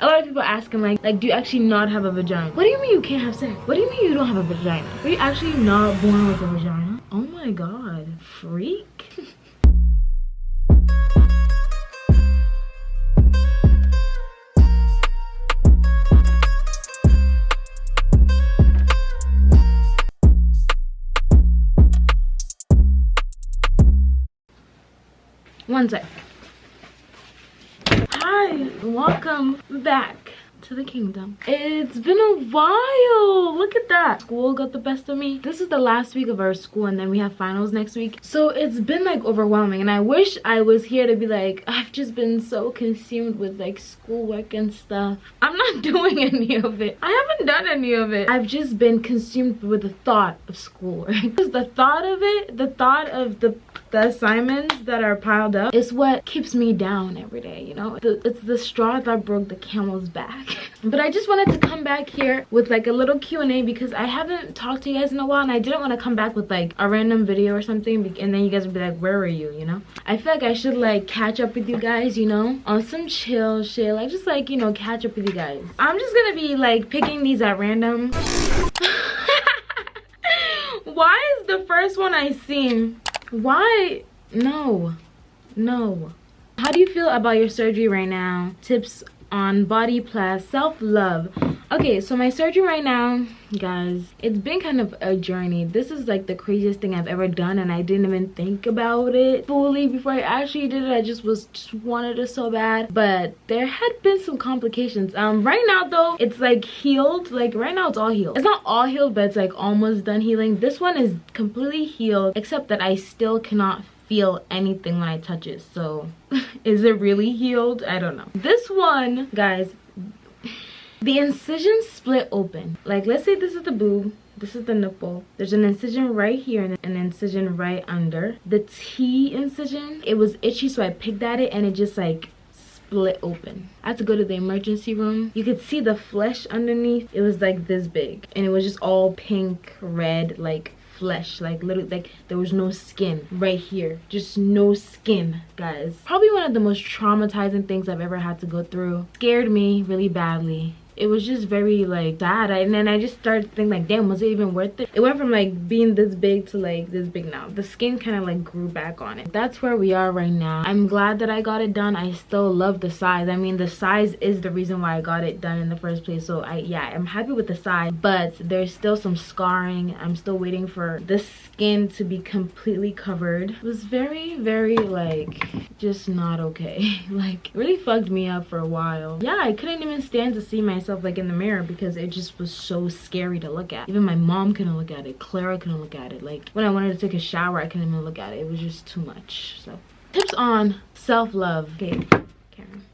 A lot of people asking like, do you actually not have a vagina? What do you mean you can't have sex? What do you mean you don't have a vagina? Are you actually not born with a vagina? Oh my god, freak. One sec. Hi, welcome back to the kingdom. It's been a while. Look at that. School got the best of me. This is the last week of our school and then we have finals next week. So it's been like overwhelming and I wish I was here to be like, I've just been so consumed with like schoolwork and stuff. I'm not doing any of it. I haven't done any of it. I've just been consumed with the thought of schoolwork. Because the thought of it, the thought of the assignments that are piled up is what keeps me down every day, you know. It's the straw that broke the camel's back. But I just wanted to come back here with like a little Q&A because I haven't talked to you guys in a while and I didn't want to come back with like a random video or something and then you guys would be like, where were you, you know. I feel like I should like catch up with you guys, you know, on some chill shit, like just like, you know, catch up with you guys. I'm just gonna be like picking these at random. Why is the first one I see? Why? No. How do you feel about your surgery right now? Tips on body plus self-love. Okay, so my surgery right now, guys, it's been kind of a journey. This is like the craziest thing I've ever done and I didn't even think about it fully before I actually did it. I just wanted it so bad, but there had been some complications. Right now though, it's like healed. Like right now it's all healed. It's not all healed, but it's like almost done healing. This one is completely healed except that I still cannot feel anything when I touch it. So is it really healed? I don't know. This one, guys, the incision split open. Like let's say this is the boob, this is the nipple, there's an incision right here and an incision right under the T incision. It was itchy, so I picked at it and it just like split open. I had to go to the emergency room. You could see the flesh underneath. It was like this big and it was just all pink, red, like flesh, like literally like there was no skin right here, just no skin, guys. Probably one of the most traumatizing things I've ever had to go through. Scared me really badly. It was just very like sad, and then I just started thinking like, damn, was it even worth it? It went from like being this big to like this big now. The skin kind of like grew back on it. That's where we are right now. I'm glad that I got it done. I still love the size. I mean, the size is the reason why I got it done in the first place. So I'm happy with the size, but there's still some scarring. I'm still waiting for the skin to be completely covered. It was very like just not okay. Like it really fucked me up for a while. Yeah, I couldn't even stand to see myself like in the mirror because it just was so scary to look at. Even my mom couldn't look at it. Clara couldn't look at it. Like when I wanted to take a shower, I couldn't even look at it. It was just too much. So tips on self-love. Okay, Karen.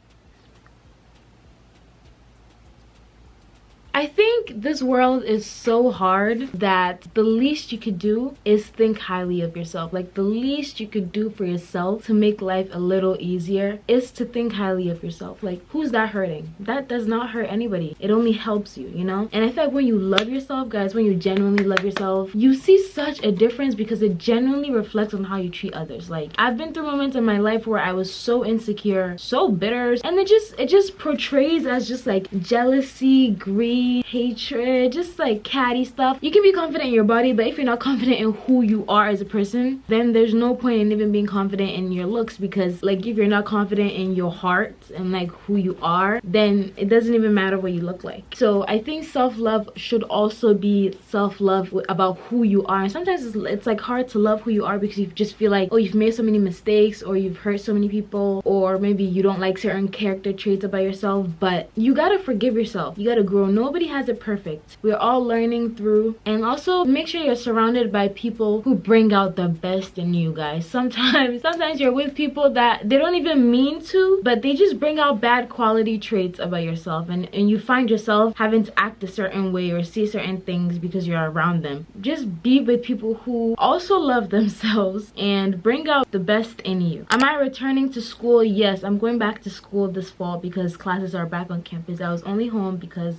I think this world is so hard that the least you could do is think highly of yourself. Like the least you could do for yourself to make life a little easier is to think highly of yourself. Like who's that hurting? That does not hurt anybody. It only helps you, you know? And I feel like when you love yourself, guys, when you genuinely love yourself, you see such a difference because it genuinely reflects on how you treat others. Like I've been through moments in my life where I was so insecure, so bitter, and it just portrays as just like jealousy, greed, hatred, just like catty stuff. You can be confident in your body, but if you're not confident in who you are as a person, then there's no point in even being confident in your looks, because like if you're not confident in your heart and like who you are, then it doesn't even matter what you look like. So I think self-love should also be self-love about who you are. And sometimes it's like hard to love who you are because you just feel like, oh, you've made so many mistakes, or you've hurt so many people, or maybe you don't like certain character traits about yourself. But you gotta forgive yourself. You gotta grow. Nobody has it perfect. We're all learning through. And also make sure you're surrounded by people who bring out the best in you, guys. Sometimes you're with people that they don't even mean to, but they just bring out bad quality traits about yourself, and you find yourself having to act a certain way or see certain things because you're around them. Just be with people who also love themselves and bring out the best in you. Am I returning to school? Yes, I'm going back to school this fall because classes are back on campus. I was only home because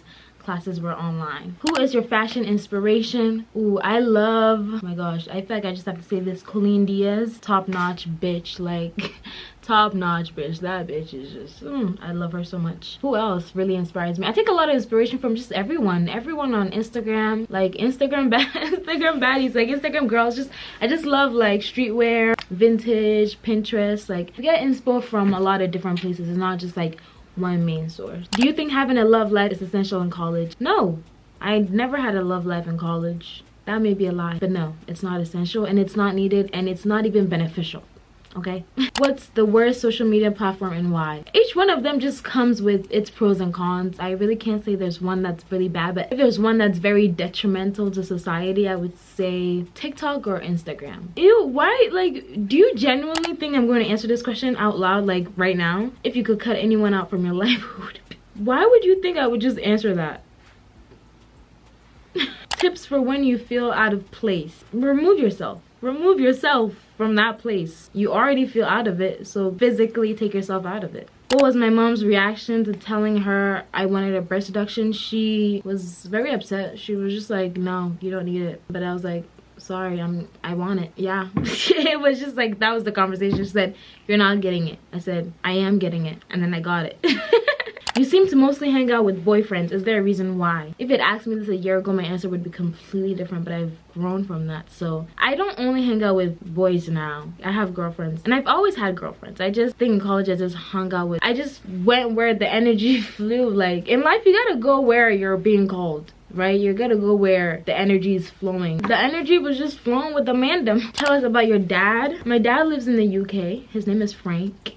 classes were online. Who is your fashion inspiration? Ooh, I love, oh my gosh, I feel like I just have to say this, Colleen Diaz, top-notch bitch, like top-notch bitch. That bitch is just I love her so much. Who else really inspires me? I take a lot of inspiration from just everyone on Instagram, like Instagram baddies, like Instagram girls. I just love like streetwear, vintage, Pinterest. Like we get inspo from a lot of different places. It's not just like one main source. Do you think having a love life is essential in college? No, I never had a love life in college. That may be a lie, but no, it's not essential, and it's not needed, and it's not even beneficial. Okay. What's the worst social media platform and why? Each one of them just comes with its pros and cons. I really can't say there's one that's really bad, but if there's one that's very detrimental to society, I would say TikTok or Instagram. Ew, why? Like, do you genuinely think I'm going to answer this question out loud, like right now? If you could cut anyone out from your life, who would it be? Why would you think I would just answer that? Tips for when you feel out of place. Remove yourself from that place. You already feel out of it, so physically take yourself out of it. What was my mom's reaction to telling her I wanted a breast reduction? She was very upset. She was just like, no, you don't need it. But I was like, sorry, I want it. Yeah. It was just like, that was the conversation. She said, you're not getting it. I said, I am getting it, and then I got it. You seem to mostly hang out with boyfriends. Is there a reason why? If it asked me this a year ago, my answer would be completely different, but I've grown from that. So I don't only hang out with boys now. I have girlfriends, and I've always had girlfriends. I just think in college I just hung out with, I just went where the energy flew. Like in life, you gotta go where you're being called, right? You gotta go where the energy is flowing. The energy was just flowing with the mandem. Tell us about your dad. My dad lives in the UK. His name is Frank.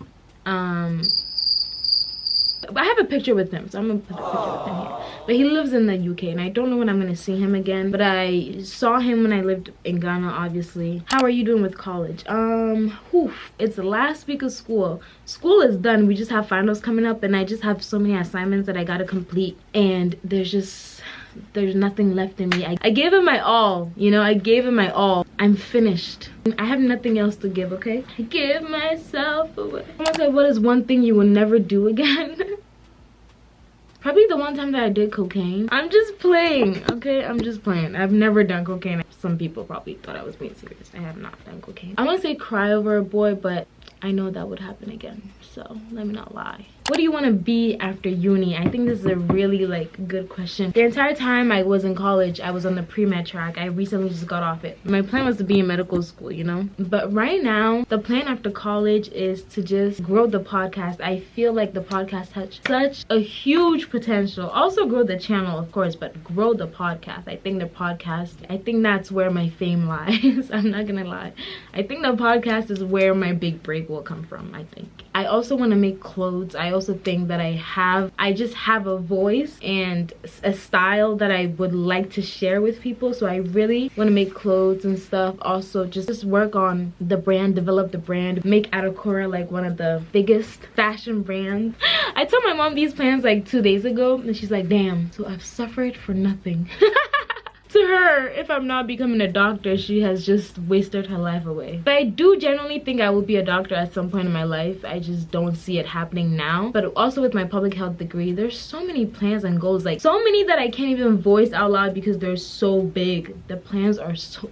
I have a picture with him, so I'm gonna put a picture with him here. But he lives in the UK, and I don't know when I'm gonna see him again. But I saw him when I lived in Ghana, obviously. How are you doing with college? It's the last week of school. School is done. We just have finals coming up, and I just have so many assignments that I gotta complete. And there's nothing left in me. I gave it my all, you know, I gave it my all. I'm finished. I have nothing else to give, okay? I give myself away. Someone said, what is one thing you will never do again? Probably the one time that I did cocaine. I'm just playing, okay? I'm just playing. I've never done cocaine. Some people probably thought I was being serious. I have not done cocaine. I want to say cry over a boy, but I know that would happen again. So let me not lie. What do you want to be after uni? I think this is a really like good question. The entire time I was in college, I was on the pre-med track. I recently just got off it. My plan was to be in medical school, you know? But right now, the plan after college is to just grow the podcast. I feel like the podcast has such a huge potential. Also grow the channel, of course, but grow the podcast. I think that's where my fame lies. I'm not gonna lie. I think the podcast is where my big break will come from, I think. I also want to make clothes. I also think that I just have a voice and a style that I would like to share with people. So I really want to make clothes and stuff. Also just work on the brand, develop the brand, make Adakura like one of the biggest fashion brands. I told my mom these plans like 2 days ago, and she's like, damn, so I've suffered for nothing. To her, if I'm not becoming a doctor, she has just wasted her life away. But I do genuinely think I will be a doctor at some point in my life. I just don't see it happening now. But also with my public health degree, there's so many plans and goals, like so many that I can't even voice out loud because they're so big. The plans are so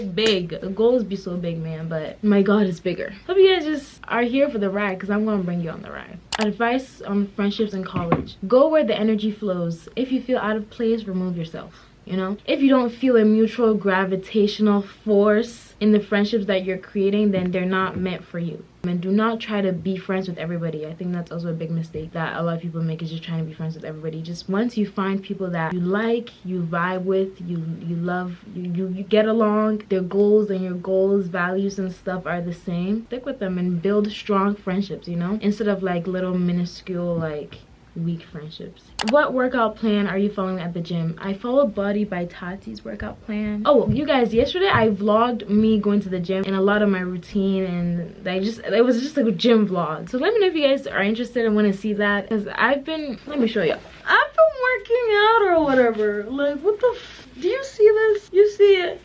big. The goals be so big, man, but my God is bigger. Hope you guys just are here for the ride, because I'm gonna bring you on the ride. Advice on friendships in college: go where the energy flows. If you feel out of place, remove yourself. You know, if you don't feel a mutual gravitational force in the friendships that you're creating, then they're not meant for you. And do not try to be friends with everybody. I think that's also a big mistake that a lot of people make, is just trying to be friends with everybody. Just once you find people that you like, you vibe with, you love, you get along, their goals and your goals, values and stuff are the same, stick with them and build strong friendships, you know, instead of like little minuscule like weak friendships. What workout plan are you following at the gym? I follow Body by Tati's workout plan. Oh, you guys, yesterday I vlogged me going to the gym and a lot of my routine, and it was just like a gym vlog. So let me know if you guys are interested and want to see that, because let me show you. I've been working out or whatever. Like, what the do you see this? You see it?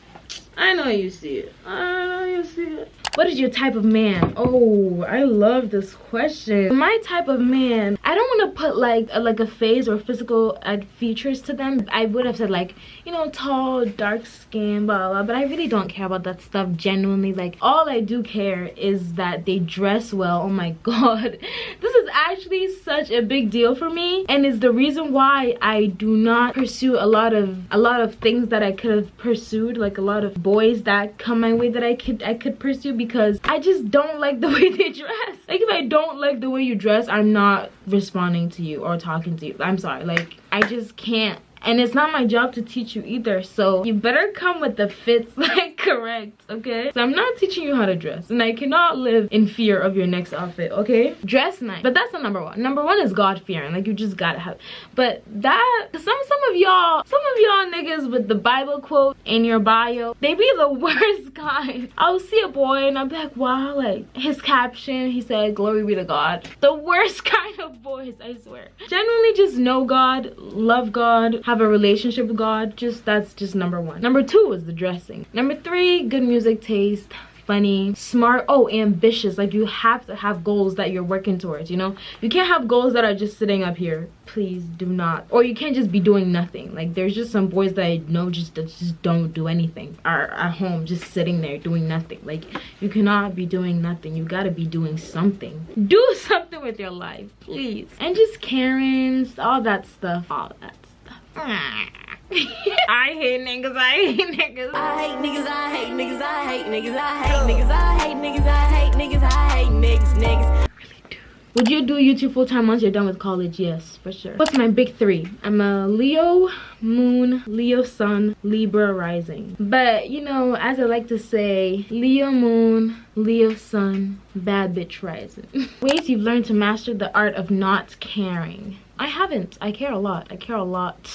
I know you see it. I know you see it. What is your type of man? Oh, I love this question. My type of man, I don't want to put like a face or physical features to them. I would have said like, you know, tall, dark skin, blah, blah, blah, but I really don't care about that stuff genuinely. Like, all I do care is that they dress well. Oh my god. This is actually such a big deal for me, and is the reason why I do not pursue a lot of things that I could have pursued, like a lot of boys that come my way that I could pursue, because I just don't like the way they dress. Like, if I don't like the way you dress, I'm not responding to you or talking to you. I'm sorry, like, I just can't. And it's not my job to teach you either, so you better come with the fits like correct, okay? So I'm not teaching you how to dress, and I cannot live in fear of your next outfit, okay? Dress nice, but that's the number one. Number one is God-fearing, like, you just gotta have. But that, some of y'all niggas with the Bible quote in your bio, they be the worst kind. I'll see a boy and I'll be like, wow, like, his caption, he said, glory be to God. The worst kind of boys, I swear. Generally, just know God, love God, have a relationship with God. That's just number one. Number two is the dressing. Number three, good music taste, funny, smart, oh, ambitious. Like, you have to have goals that you're working towards, you know? You can't have goals that are just sitting up here. Please do not. Or you can't just be doing nothing. Like, there's just some boys that I know that just don't do anything, are at home just sitting there doing nothing. Like, you cannot be doing nothing. You gotta be doing something. Do something with your life, please. And just Karens, all that stuff. I hate niggas, I hate niggas. I hate niggas, I hate niggas, I hate niggas, I hate niggas, I hate niggas, I hate niggas, I hate niggas. I really do. Would you do YouTube full-time once you're done with college? Yes, for sure. What's my big three? I'm a Leo moon, Leo sun, Libra rising. But, you know, as I like to say, Leo moon, Leo sun, bad bitch rising. Ways you've learned to master the art of not caring. I haven't. I care a lot. I care a lot.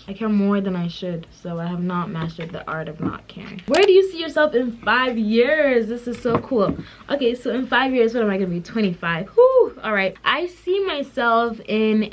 I care more than I should, so I have not mastered the art of not caring. Where do you see yourself in 5 years? This is so cool. Okay, so in 5 years, what am I gonna be? 25. Whew. All right. I see myself in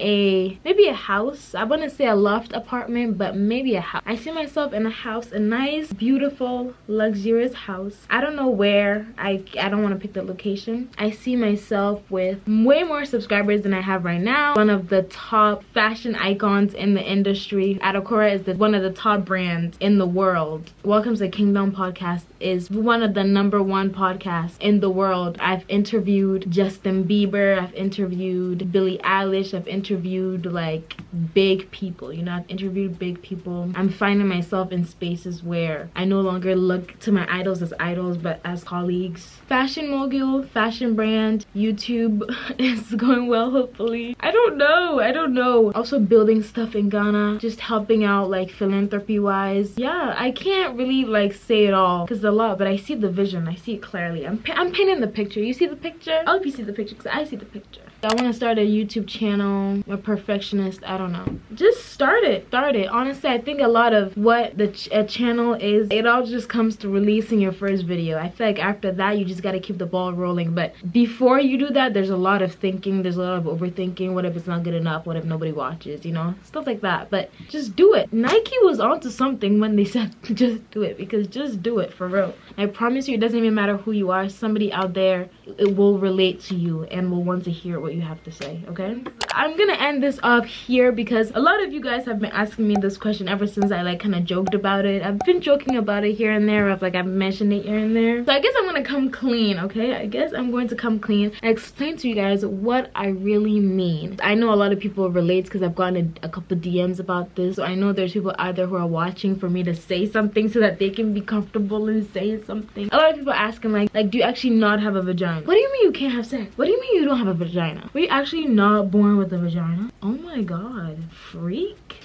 maybe a house. I wouldn't say a loft apartment, but maybe a house. I see myself in a house, a nice, beautiful, luxurious house. I don't know where. I don't want to pick the location. I see myself with way more subscribers than I have right now. One of the top fashion icons in the industry. Adokora is one of the top brands in the world. Welcome to Kingdom podcast is one of the #1 podcasts in the world. I've interviewed Justin Bieber, I've interviewed Billie Eilish, I've interviewed like big people, you know, I've interviewed big people. I'm finding myself in spaces where I no longer look to my idols as idols, but as colleagues. Fashion mogul, fashion brand, YouTube is going well, hopefully. I don't know. Also building stuff in Ghana, just helping out like philanthropy wise. Yeah, I can't really like say it all because a lot, but I see the vision. I see it clearly. I'm painting the picture. You see the picture? I hope you see the picture because I see the picture. I want to start a YouTube channel. I'm a perfectionist. I don't know. Just start it. Honestly, I think a lot of what a channel is, it all just comes to releasing your first video. I feel like after that, you just got to keep the ball rolling. But before you do that, there's a lot of thinking. There's a lot of overthinking. What if it's not good enough? What if nobody watches? You know, stuff like that. But just do it. Nike was onto something when they said just do it, because just do it for real. I promise you, it doesn't even matter who you are. Somebody out there, it will relate to you and will want to hear what you have to say. Okay, I'm gonna end this up here because a lot of you guys have been asking me this question ever since I like kind of joked about it. I've been joking about it here and there, I've mentioned it here and there. So I guess I'm gonna come clean. Okay, I guess I'm going to come clean and explain to you guys what I really mean. I know a lot of people relate because I've gotten a couple DMs about this, so I know there's people out there who are watching for me to say something so that they can be comfortable in saying something. A lot of people asking like do you actually not have a vagina? What do you mean you can't have sex? What do you mean you don't have a vagina? Were you actually not born with a vagina? Oh my god, freak.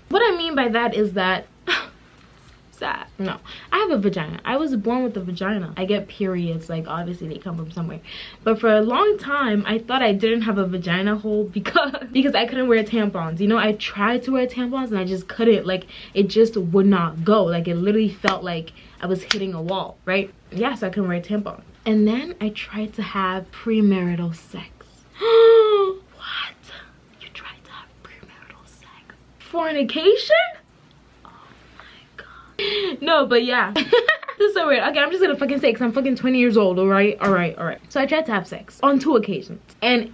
What I mean by that is that sad. No, I have a vagina. I was born with a vagina. I get periods, like obviously they come from somewhere, but for a long time I thought I didn't have a vagina hole because I couldn't wear tampons. You know, I tried to wear tampons and I just couldn't. Like, it just would not go. Like, it literally felt like I was hitting a wall, right? Yeah, so I couldn't wear tampons. And then I tried to have premarital sex. What? You tried to have premarital sex? Fornication? Oh my god. No, but yeah. This is so weird. Okay, I'm just gonna fucking say, because I'm fucking 20 years old. All right. So I tried to have sex on 2 occasions, and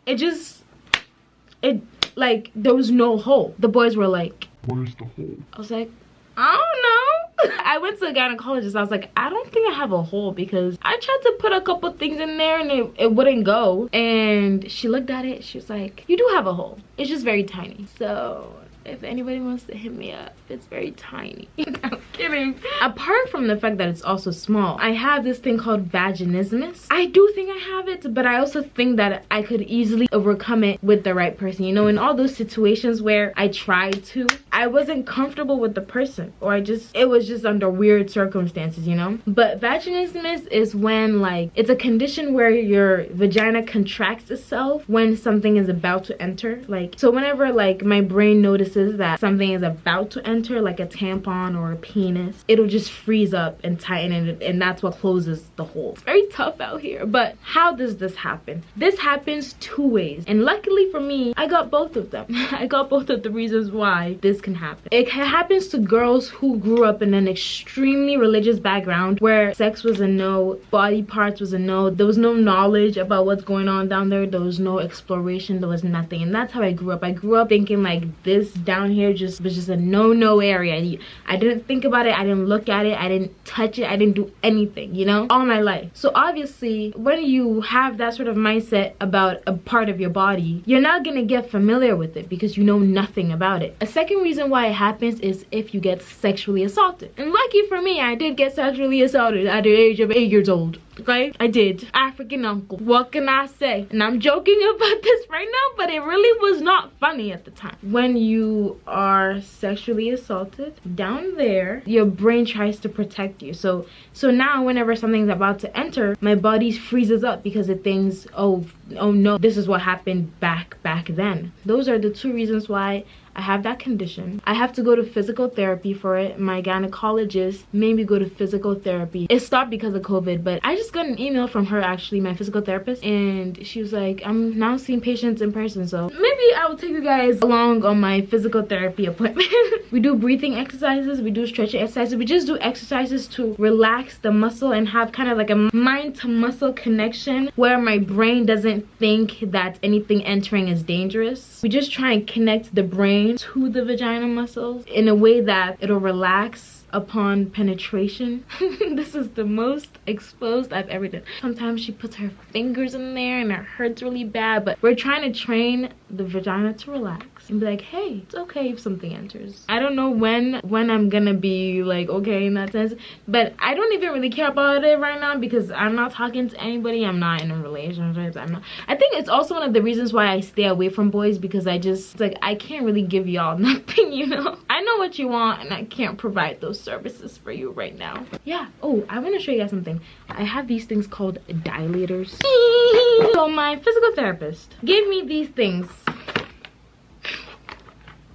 it like there was no hole. The boys were like, "Where's the hole?" I was like, I don't know. I went to a gynecologist. I was like, I don't think I have a hole, because I tried to put a couple things in there and it wouldn't go. And she looked at it. She was like, you do have a hole. It's just very tiny. So if anybody wants to hit me up, it's very tiny. I'm kidding. Apart from the fact that it's also small, I have this thing called vaginismus. I do think I have it, but I also think that I could easily overcome it with the right person. You know, in all those situations where I tried to, I wasn't comfortable with the person, or it was just under weird circumstances, you know. But vaginismus is when, like, it's a condition where your vagina contracts itself when something is about to enter. Like, so whenever, like, my brain notices that something is about to enter, like a tampon or a penis, it'll just freeze up and tighten it, and that's what closes the hole. It's very tough out here. But how does this happen? This happens 2 ways, and luckily for me, I got both of them. I got both of the reasons why this can happen. It happens to girls who grew up in an extremely religious background where sex was a no, body parts was a no, there was no knowledge about what's going on down there, there was no exploration, there was nothing. And that's how I grew up. I grew up thinking like this down here was just a no area. I didn't think about it, I didn't look at it, I didn't touch it, I didn't do anything, you know, all my life. So obviously when you have that sort of mindset about a part of your body, you're not gonna get familiar with it because you know nothing about it. A second reason why it happens is if you get sexually assaulted. And lucky for me, I did get sexually assaulted at the age of 8 years old. Okay, I did. African uncle, what can I say? And I'm joking about this right now, but it really was not funny at the time. When you are sexually assaulted, down there your brain tries to protect you. So now whenever something's about to enter, my body freezes up because it thinks, oh no, this is what happened back then. Those are the 2 reasons why I have that condition. I have to go to physical therapy for it. My gynecologist made me go to physical therapy. It stopped because of COVID, but I just got an email from her, actually, my physical therapist, and she was like, I'm now seeing patients in person, so maybe I will take you guys along on my physical therapy appointment. We do breathing exercises, we do stretching exercises, we just do exercises to relax the muscle and have kind of like a mind to muscle connection where my brain doesn't think that anything entering is dangerous. We just try and connect the brain to the vagina muscles in a way that it'll relax upon penetration. This is the most exposed I've ever done. Sometimes she puts her fingers in there and it hurts really bad, but we're trying to train the vagina to relax and be like, hey, it's okay if something enters. I don't know when I'm gonna be like okay in that sense, but I don't even really care about it right now because I'm not talking to anybody, I'm not in a relationship, I think it's also one of the reasons why I stay away from boys, because it's like I can't really give y'all nothing, you know. I know what you want and I can't provide those services for you right now. Yeah. Oh, I want to show you guys something. I have these things called dilators. So my physical therapist gave me these things.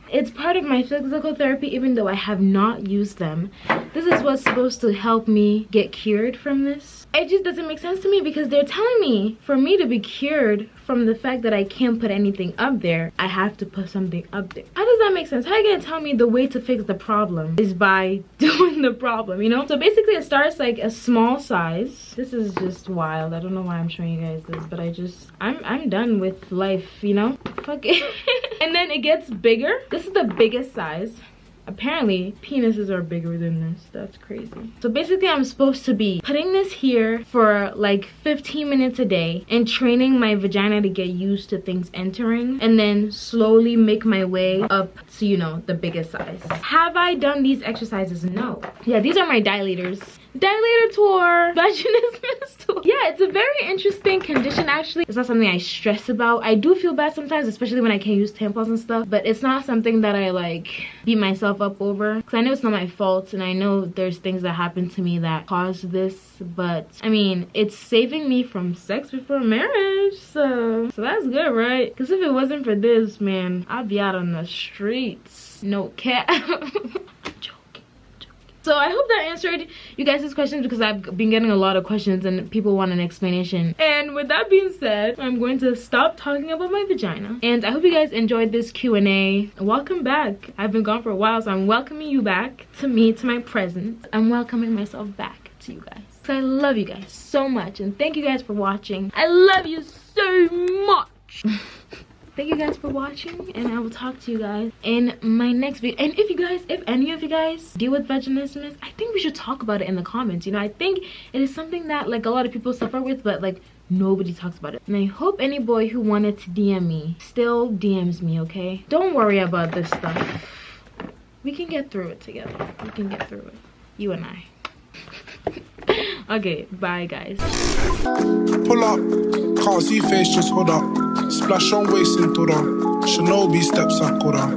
It's part of my physical therapy, even though I have not used them. This is what's supposed to help me get cured from this. It just doesn't make sense to me because they're telling me for me to be cured from the fact that I can't put anything up there, I have to put something up there. How does that make sense? How are you gonna tell me the way to fix the problem is by doing the problem, you know? So basically it starts like a small size. This is just wild. I don't know why I'm showing you guys this, but I'm done with life, you know? Fuck it. And then it gets bigger. This is the biggest size. Apparently penises are bigger than this. That's crazy. So basically I'm supposed to be putting this here for like 15 minutes a day and training my vagina to get used to things entering, and then slowly make my way up to, you know, the biggest size. Have I done these exercises? No. Yeah, these are my dilators. Dilator tour, vaginismus tour. Yeah, it's a very interesting condition actually. It's not something I stress about. I do feel bad sometimes, especially when I can't use tampons and stuff, but it's not something that I like beat myself up over, because I know it's not my fault and I know there's things that happen to me that caused this, but I mean, it's saving me from sex before marriage, so that's good, right? Because if it wasn't for this, man, I'd be out on the streets. No cap. So I hope that answered you guys' questions, because I've been getting a lot of questions and people want an explanation. And with that being said, I'm going to stop talking about my vagina. And I hope you guys enjoyed this Q&A. Welcome back. I've been gone for a while, so I'm welcoming you back to me, to my presence. I'm welcoming myself back to you guys. So I love you guys so much, and thank you guys for watching. I love you so much. Thank you guys for watching, and I will talk to you guys in my next video. And if any of you guys deal with vaginismus, I think we should talk about it in the comments. You know, I think it is something that like a lot of people suffer with, but like nobody talks about it. And I hope any boy who wanted to DM me still DMs me, okay? Don't worry about this stuff. We can get through it together. We can get through it. You and I. Okay, bye guys. Pull up, can't see face, just hold up. Splash on waist into the Shinobi steps up,